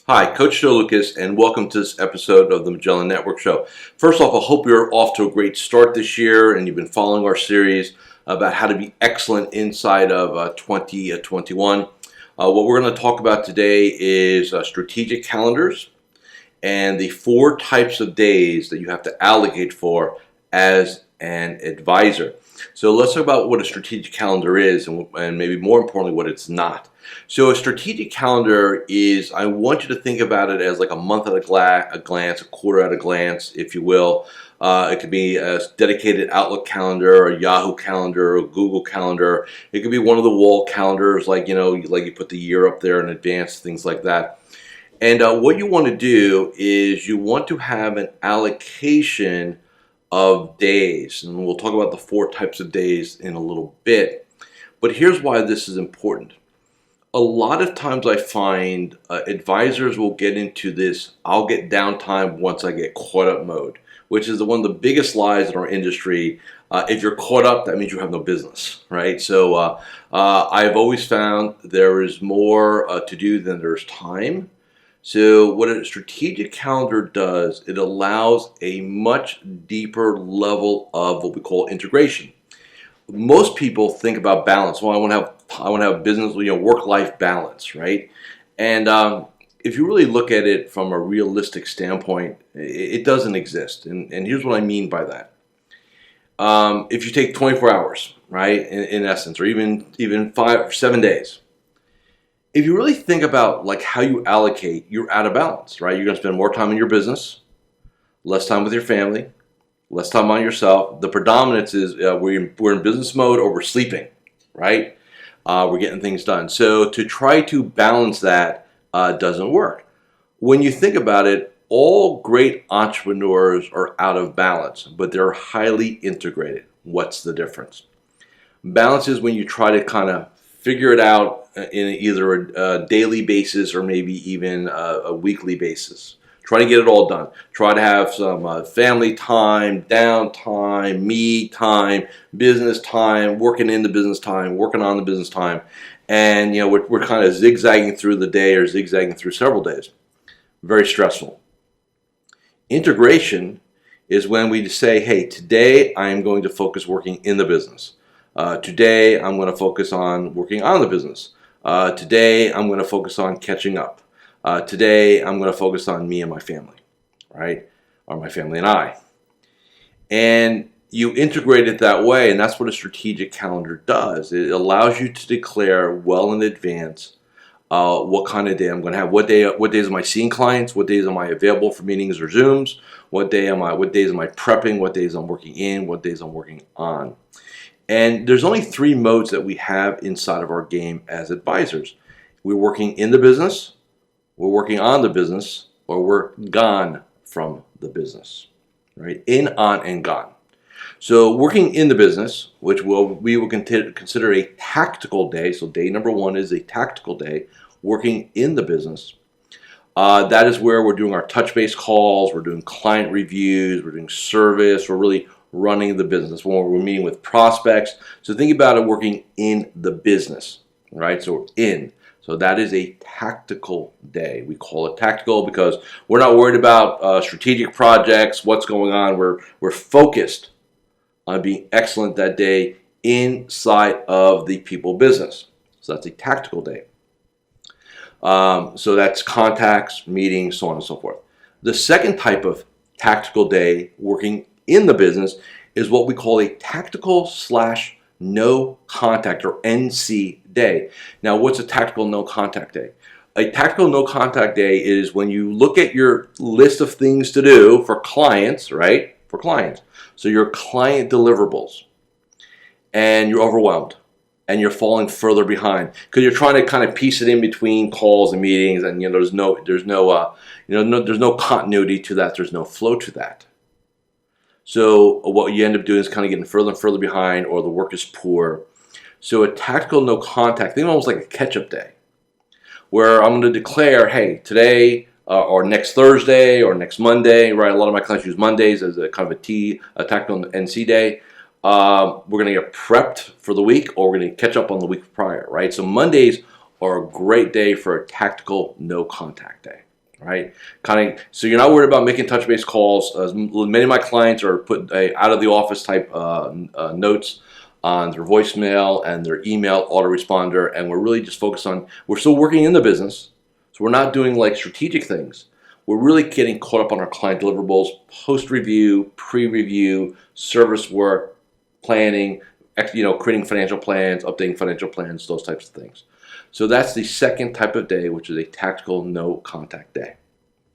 Hi, Coach Joe Lucas, and welcome to this episode of the Magellan Network Show. First off, I hope you're off to a great start this year and you've been following our series about how to be excellent inside of 2021. What we're going to talk about today is strategic calendars and the 4 types of days that you have to allocate for as an advisor. So let's talk about what a strategic calendar is and maybe more importantly what it's not. So a strategic calendar is, I want you to think about it as like a month at a glance, a quarter at a glance, if you will. It could be a dedicated Outlook calendar, a Yahoo calendar, a Google calendar. It could be one of the wall calendars, like you put the year up there in advance, things like that. And what you want to do is you want to have an allocation of days. And we'll talk about the 4 types of days in a little bit. But here's why this is important. A lot of times I find advisors will get into this I'll get downtime once I get caught up mode, which is one of the biggest lies in our industry. If you're caught up, that means you have no business, right? So I've always found there is more to do than there's time. So what a strategic calendar does, it allows a much deeper level of what we call integration. Most people think about balance. Well, I want to have business, work-life balance, right? And if you really look at it from a realistic standpoint, it doesn't exist. And here's what I mean by that. If you take 24 hours, right, in essence, or even 5 or 7 days, if you really think about like how you allocate, you're out of balance, right? You're going to spend more time in your business, less time with your family, less time on yourself. The predominance is we're in business mode or we're sleeping, right? We're getting things done. So to try to balance that doesn't work. When you think about it, all great entrepreneurs are out of balance, but they're highly integrated. What's the difference? Balance is when you try to kind of figure it out in either a daily basis or maybe even a weekly basis. Try to get it all done. Try to have some family time, downtime, me time, business time, working in the business time, working on the business time. And we're kind of zigzagging through the day or zigzagging through several days. Very stressful. Integration is when we say, hey, today I'm going to focus working in the business. Today I'm going to focus on working on the business. Today I'm going to focus on catching up. Today I'm going to focus on me and my family, right? Or my family and I. And you integrate it that way, and that's what a strategic calendar does. It allows you to declare well in advance what kind of day I'm going to have. What days am I seeing clients? What days am I available for meetings or Zooms? What days am I prepping? What days I'm working in? What days I'm working on? And there's only 3 modes that we have inside of our game as advisors. We're working in the business, we're working on the business, or we're gone from the business, right? In, on, and gone. So working in the business, which we will consider a tactical day. So day number 1 is a tactical day, working in the business. That is where we're doing our touch base calls, we're doing client reviews, we're doing service, we're really running the business when we're meeting with prospects. So think about it working in the business, right? So we're in. So that is a tactical day. We call it tactical because we're not worried about strategic projects, what's going on. We're focused on being excellent that day inside of the people business. So that's a tactical day. So that's contacts, meetings, so on and so forth. The second type of tactical day working in the business is what we call a tactical / no contact or NC day. Now, what's a tactical no contact day? A tactical no contact day is when you look at your list of things to do for clients, right? For clients. So your client deliverables, and you're overwhelmed and you're falling further behind because you're trying to kind of piece it in between calls and meetings, and there's no continuity to that. There's no flow to that. So what you end up doing is kind of getting further and further behind, or the work is poor. So a tactical no contact, think almost like a catch-up day, where I'm going to declare, hey, today or next Thursday or next Monday, right? A lot of my clients use Mondays as a kind of a tactical NC day. We're going to get prepped for the week, or we're going to catch up on the week prior, right? So Mondays are a great day for a tactical no contact day, right? So you're not worried about making touch base calls. Many of my clients are put out of the office type notes on their voicemail and their email autoresponder, and we're really just focused on, we're still working in the business, so we're not doing like strategic things. We're really getting caught up on our client deliverables, post-review, pre-review, service work, planning, creating financial plans, updating financial plans, those types of things. So that's the second type of day, which is a tactical no contact day.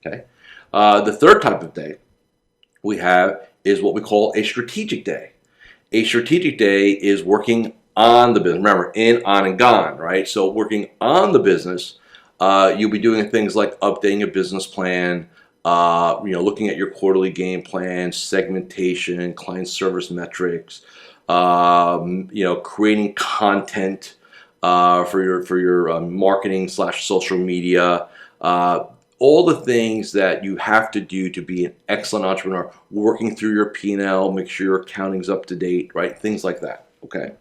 Okay. The third type of day we have is what we call a strategic day. A strategic day is working on the business. Remember, in, on, and gone, right? So working on the business, you'll be doing things like updating a business plan, looking at your quarterly game plan, segmentation, client service metrics, creating content for your marketing / social media, all the things that you have to do to be an excellent entrepreneur, working through your P&L, make sure your accounting's up to date, right? Things like that, okay?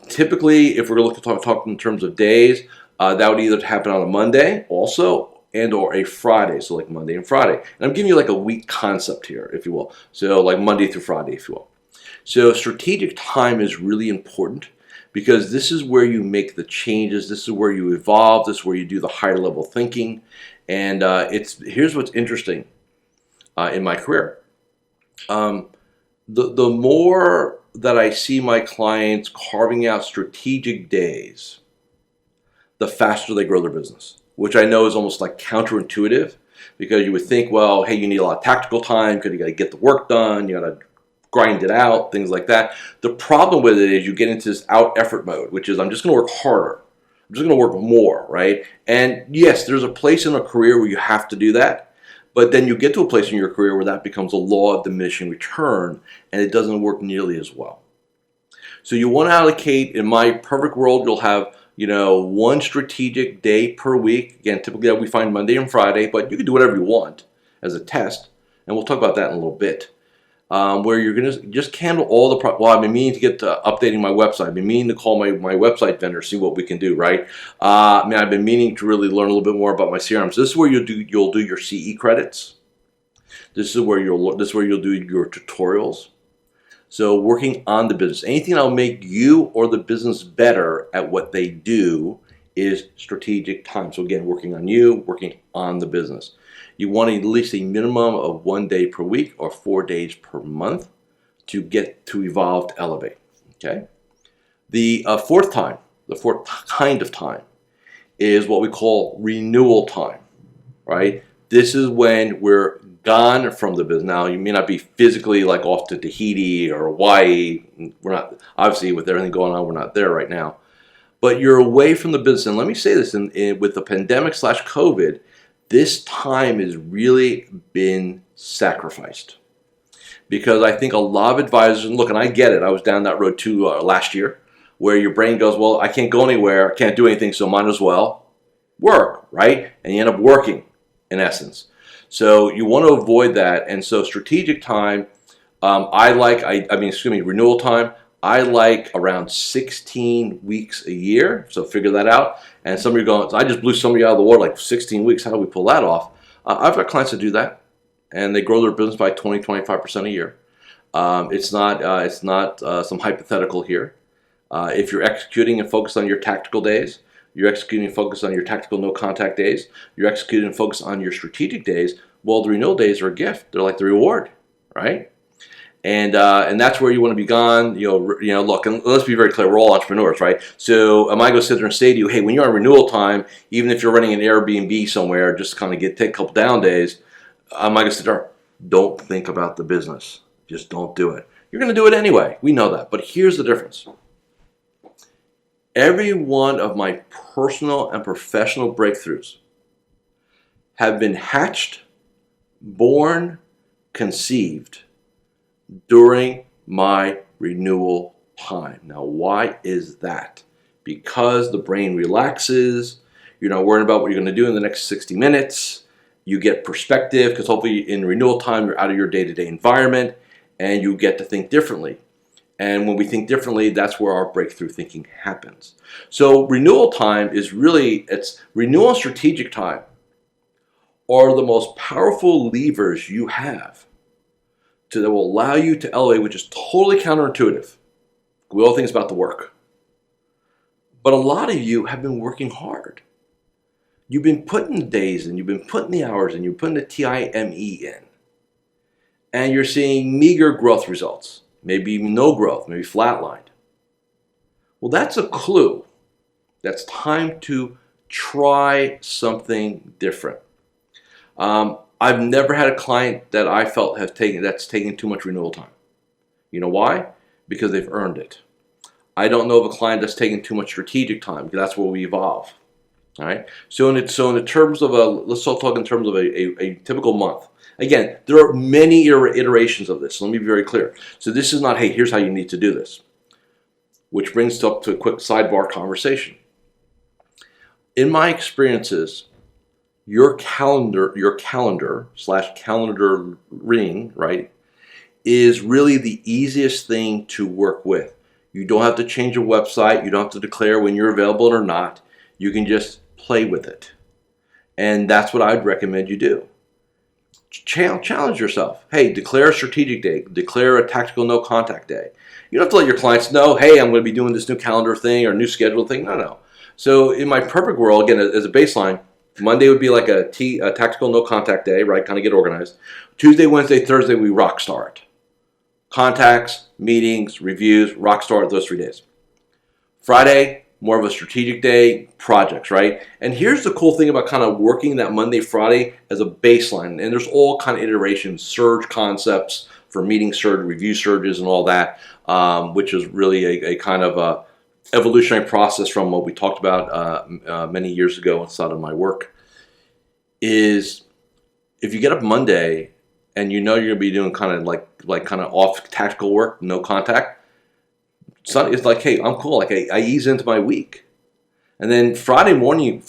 Typically, if we're going to talk in terms of days, that would either happen on a Monday also and or a Friday, so like Monday and Friday. And I'm giving you like a week concept here, if you will. So like Monday through Friday, if you will. So strategic time is really important because this is where you make the changes. This is where you evolve. This is where you do the higher level thinking. And here's what's interesting in my career. The more that I see my clients carving out strategic days, the faster they grow their business, which I know is almost like counterintuitive because you would think, well, hey, you need a lot of tactical time because you got to get the work done, you got to grind it out, things like that. The problem with it is you get into this out effort mode, which is I'm just going to work harder. I'm just going to work more, right? And yes, there's a place in a career where you have to do that, but then you get to a place in your career where that becomes a law of diminishing return and it doesn't work nearly as well. So you want to allocate, in my perfect world, you'll have one strategic day per week. Again, typically we find Monday and Friday, but you can do whatever you want as a test, and we'll talk about that in a little bit. Where you're going to just handle all the I've been meaning to get to updating my website. I've been meaning to call my website vendor, see what we can do, right? I've been meaning to really learn a little bit more about my CRMs. This is where you'll do your CE credits. This is where you'll do your tutorials. So working on the business. Anything that will make you or the business better at what they do is strategic time. So again, working on you, working on the business. You want at least a minimum of 1 day per week or 4 days per month to get to evolve, to elevate. Okay. The fourth kind of time is what we call renewal time, right? This is when we're gone from the business. Now, you may not be physically like off to Tahiti or Hawaii. We're not, obviously, with everything going on, we're not there right now. But you're away from the business. And let me say this, with the pandemic / COVID, this time has really been sacrificed. Because I think a lot of advisors, and look, and I get it, I was down that road too last year, where your brain goes, well, I can't go anywhere, I can't do anything, so might as well work, right? And you end up working, in essence. So you want to avoid that. And so strategic time, renewal time, I like around 16 weeks a year. So figure that out. And some of you are going, I just blew somebody out of the water, like 16 weeks. How do we pull that off? I've got clients that do that, and they grow their business by 20-25% a year. It's not some hypothetical here. If you're executing and focused on your tactical days, you're executing and focused on your tactical no contact days, you're executing and focused on your strategic days, well, the renewal days are a gift. They're like the reward, right? And that's where you want to be gone. Look, and let's be very clear, we're all entrepreneurs, right? So am I going to sit there and say to you, hey, when you're on renewal time, even if you're running an Airbnb somewhere, just kind of take a couple down days, am I going to sit there, don't think about the business. Just don't do it. You're going to do it anyway. We know that. But here's the difference. Every one of my personal and professional breakthroughs have been hatched, born, conceived during my renewal time. Now, why is that? Because the brain relaxes. You're not worrying about what you're going to do in the next 60 minutes. You get perspective because hopefully in renewal time, you're out of your day-to-day environment and you get to think differently. And when we think differently, that's where our breakthrough thinking happens. So renewal time is really, it's renewal and strategic time are the most powerful levers you have that will allow you to elevate, which is totally counterintuitive. We all think it's about the work. But a lot of you have been working hard. You've been putting the days in, you've been putting the hours in, you're putting the time in. And you're seeing meager growth results. Maybe no growth, maybe flatlined. Well, that's a clue. That's time to try something different. I've never had a client that I felt that's taken too much renewal time. You know why? Because they've earned it. I don't know of a client that's taken too much strategic time, because that's where we evolve. All right. So in terms of let's talk in terms of a typical month. Again, there are many iterations of this. So let me be very clear. So this is not, hey, here's how you need to do this. Which brings us up to a quick sidebar conversation. In my experiences, your calendar / ring, right, is really the easiest thing to work with. You don't have to change a website. You don't have to declare when you're available or not. You can just play with it. And that's what I'd recommend you do. Challenge yourself. Hey, declare a strategic day. Declare a tactical no contact day. You don't have to let your clients know, hey, I'm going to be doing this new calendar thing or new schedule thing. No. So in my perfect world, again, as a baseline, Monday would be like a tactical no contact day, right? Kind of get organized. Tuesday, Wednesday, Thursday, we rock star it. Contacts, meetings, reviews, rock star it those 3 days. Friday, more of a strategic day, projects, right? And here's the cool thing about kind of working that Monday, Friday as a baseline. And there's all kind of iterations, surge concepts for meeting surge, review surges and all that, which is really a kind of a evolutionary process from what we talked about many years ago inside of my work. Is if you get up Monday and you know you're going to be doing kind of like kind of off tactical work, no contact, it's like, hey, I'm cool. Like I ease into my week. And then Friday morning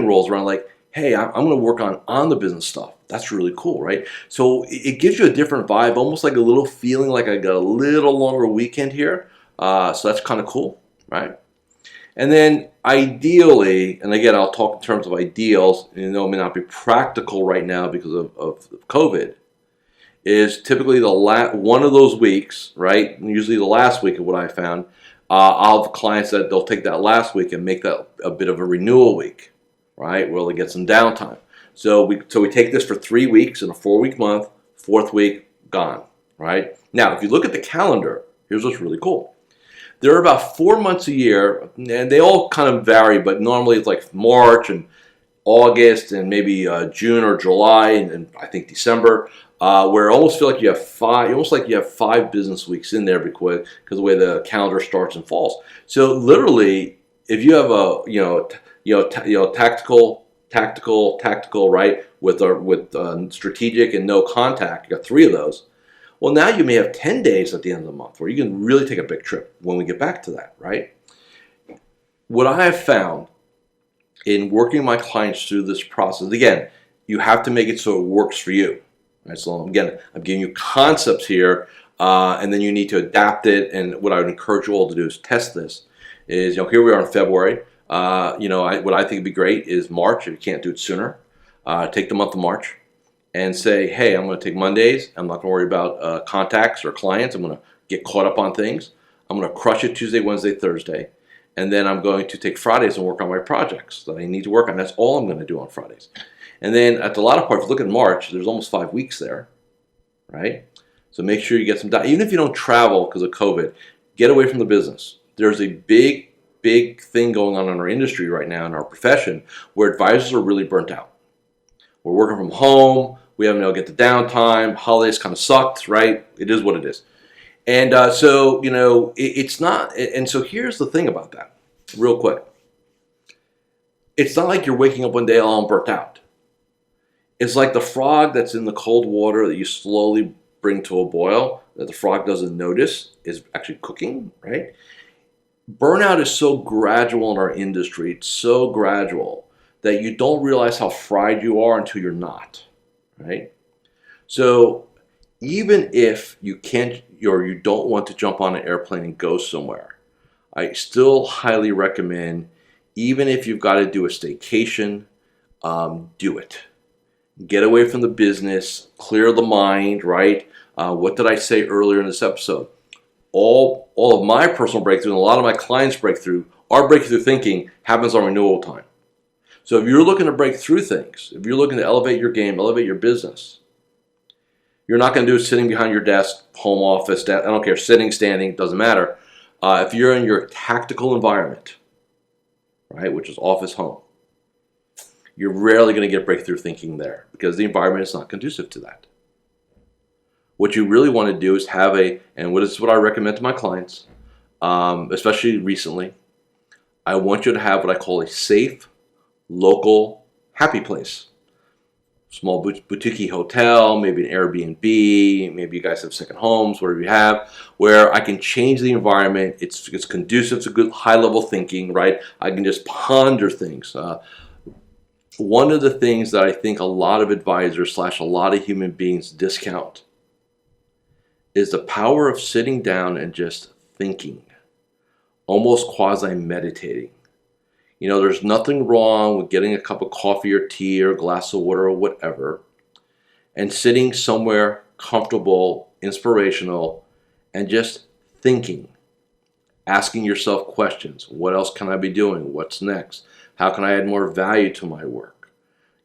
rolls around like, hey, I'm going to work on the business stuff. That's really cool, right? So it gives you a different vibe, almost like a little feeling like I got a little longer weekend here. So that's kind of cool, right? And then ideally, and again, I'll talk in terms of ideals, it may not be practical right now because of COVID, is typically one of those weeks, right? Usually the last week of what I found. I'll have clients that they'll take that last week and make that a bit of a renewal week, right? Where they get some downtime. So we take this for 3 weeks in a 4-week month. 4th week gone, right? Now, if you look at the calendar, here's what's really cool. There are about 4 months a year, and they all kind of vary, but normally it's like March and August and maybe June or July and I think December, where I almost feel like you have five business weeks in there because of the way the calendar starts and falls. So literally, if you have a tactical, right, with strategic and no contact, you got 3 of those. Well, now you may have 10 days at the end of the month where you can really take a big trip when we get back to that, right? What I have found in working my clients through this process, again, you have to make it so it works for you. Right? So again, I'm giving you concepts here, and then you need to adapt it. And what I would encourage you all to do is test this. Is here we are in February. What I think would be great is March. If you can't do it sooner, take the month of March. And say, hey, I'm going to take Mondays. I'm not going to worry about contacts or clients. I'm going to get caught up on things. I'm going to crush it Tuesday, Wednesday, Thursday. And then I'm going to take Fridays and work on my projects that I need to work on. That's all I'm going to do on Fridays. And then at the latter part, if you look at March, there's almost 5 weeks there, right? So make sure you get some time. Even if you don't travel because of COVID, get away from the business. There's a big thing going on in our industry right now, in our profession, where advisors are really burnt out. We're working from home. We haven't been able to get the downtime. Holidays kind of sucked, right? It is what it is. And it's not. And so here's the thing about that, real quick. It's not like you're waking up one day all burnt out. It's like the frog that's in the cold water that you slowly bring to a boil, that the frog doesn't notice is actually cooking, right? Burnout is so gradual in our industry. It's so gradual that you don't realize how fried you are until you're not, right? So even if you can't or you don't want to jump on an airplane and go somewhere, I still highly recommend, even if you've got to do a staycation, do it. Get away from the business, clear the mind, right? What did I say earlier in this episode? All of my personal breakthrough and a lot of my clients' breakthrough, our breakthrough thinking happens on renewal time. So if you're looking to break through things, if you're looking to elevate your game, elevate your business, you're not going to do it sitting behind your desk, home office, I don't care, sitting, standing, doesn't matter. If you're in your tactical environment, right, which is office, home, you're rarely going to get breakthrough thinking there because the environment is not conducive to that. What you really want to do is have and what is what I recommend to my clients, especially recently, I want you to have what I call a safe, local, happy place. Small boutique hotel, maybe an Airbnb, maybe you guys have second homes, whatever you have, where I can change the environment. It's conducive to good high-level thinking, right? I can just ponder things. One of the things that I think a lot of advisors / a lot of human beings discount is the power of sitting down and just thinking, almost quasi-meditating. You know, there's nothing wrong with getting a cup of coffee or tea or a glass of water or whatever and sitting somewhere comfortable, inspirational, and just thinking, asking yourself questions. What else can I be doing? What's next? How can I add more value to my work?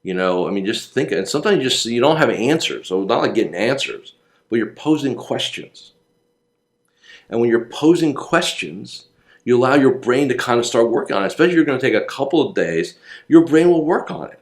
You know, I mean, just think. And sometimes you don't have answers. So it's not like getting answers, but you're posing questions. And when you're posing questions, you allow your brain to kind of start working on it. Especially if you're going to take a couple of days, your brain will work on it.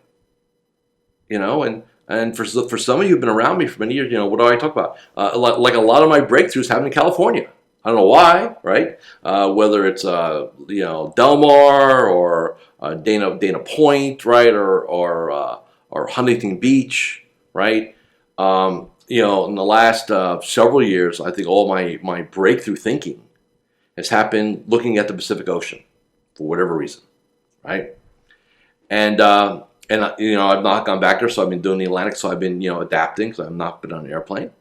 You know, and for some of you who've been around me for many years, you know, what do I talk about? Like a lot of my breakthroughs happen in California. I don't know why, right? Whether it's Del Mar or Dana Point, right, or Huntington Beach, right? You know, in the last several years, I think all my breakthrough thinking has happened looking at the Pacific Ocean for whatever reason, right? And you know, I've not gone back there, so I've been doing the Atlantic, so I've been, you know, adapting, so I've not been on an airplane.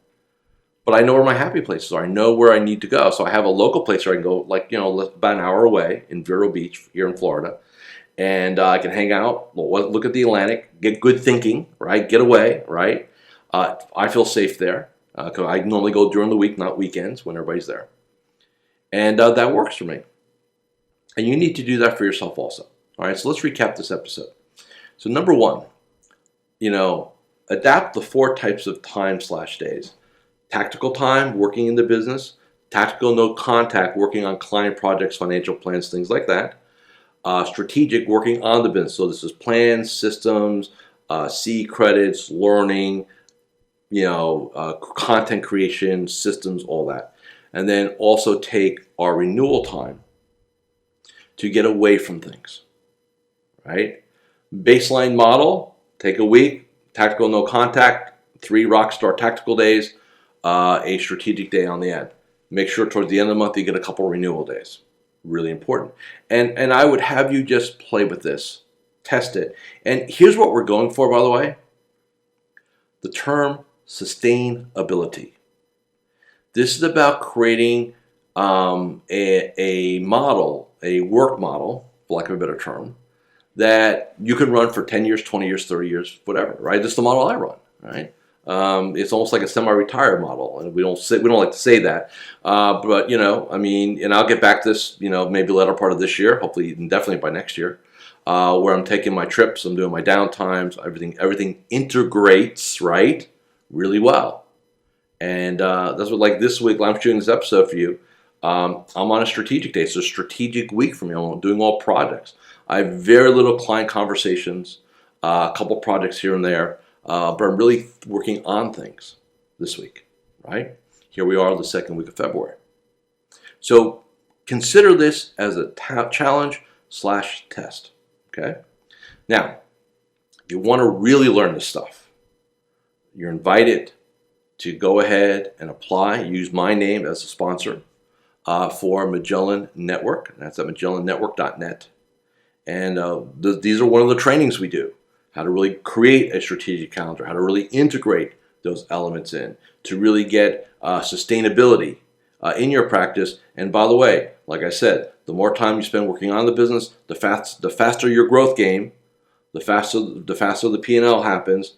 But I know where my happy places are. I know where I need to go. So I have a local place where I can go, like, you know, about an hour away in Vero Beach here in Florida. And I can hang out, look at the Atlantic, get good thinking, right? Get away, right? I feel safe there because I normally go during the week, not weekends when everybody's there. And that works for me. And you need to do that for yourself also. All right, so let's recap this episode. So number one, you know, adapt the 4 types of time/days. Tactical time, working in the business. Tactical, no contact, working on client projects, financial plans, things like that. Strategic, working on the business. So this is plans, systems, C credits, learning, you know, content creation, systems, all that. And then also take our renewal time to get away from things, right? Baseline model, take a week, tactical, no contact, 3 rock star tactical days, a strategic day on the end. Make sure towards the end of the month you get a couple renewal days. Really important. And I would have you just play with this, test it. And here's what we're going for, by the way. The term sustainability. This is about creating a model, a work model, for lack of a better term, that you can run for 10 years, 20 years, 30 years, whatever, right? This is the model I run, right? It's almost like a semi-retired model, and we don't like to say that, but you know, I mean, and I'll get back to this, you know, maybe later part of this year, hopefully, and definitely by next year, where I'm taking my trips, I'm doing my downtimes, everything integrates, right, really well. And that's what, like this week, I'm shooting this episode for you. I'm on a strategic day. It's a strategic week for me. I'm doing all projects. I have very little client conversations, a couple projects here and there, but I'm really working on things this week, right? Here we are, the second week of February. So consider this as a challenge/test, okay? Now, if you want to really learn this stuff, you're invited to go ahead and apply. Use my name as a sponsor for Magellan Network. That's at magellannetwork.net. And these are one of the trainings we do. How to really create a strategic calendar. How to really integrate those elements in to really get sustainability in your practice. And by the way, like I said, the more time you spend working on the business, the faster your growth game, the faster the P&L happens,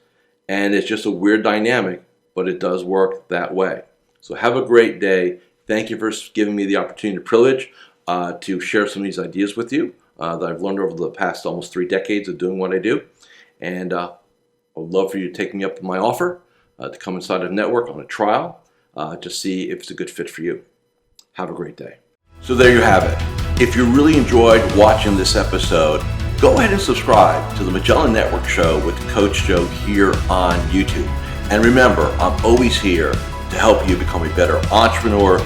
and it's just a weird dynamic, but it does work that way. So have a great day. Thank you for giving me the opportunity and privilege to share some of these ideas with you that I've learned over the past almost 3 decades of doing what I do. And I would love for you to take me up on my offer to come inside of Network on a trial to see if it's a good fit for you. Have a great day. So there you have it. If you really enjoyed watching this episode, go ahead and subscribe to the Magellan Network Show with Coach Joe here on YouTube. And remember, I'm always here to help you become a better entrepreneur,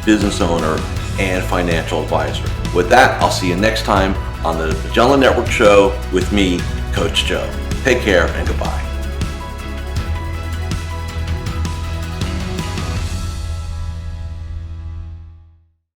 business owner, and financial advisor. With that, I'll see you next time on the Magellan Network Show with me, Coach Joe. Take care and goodbye.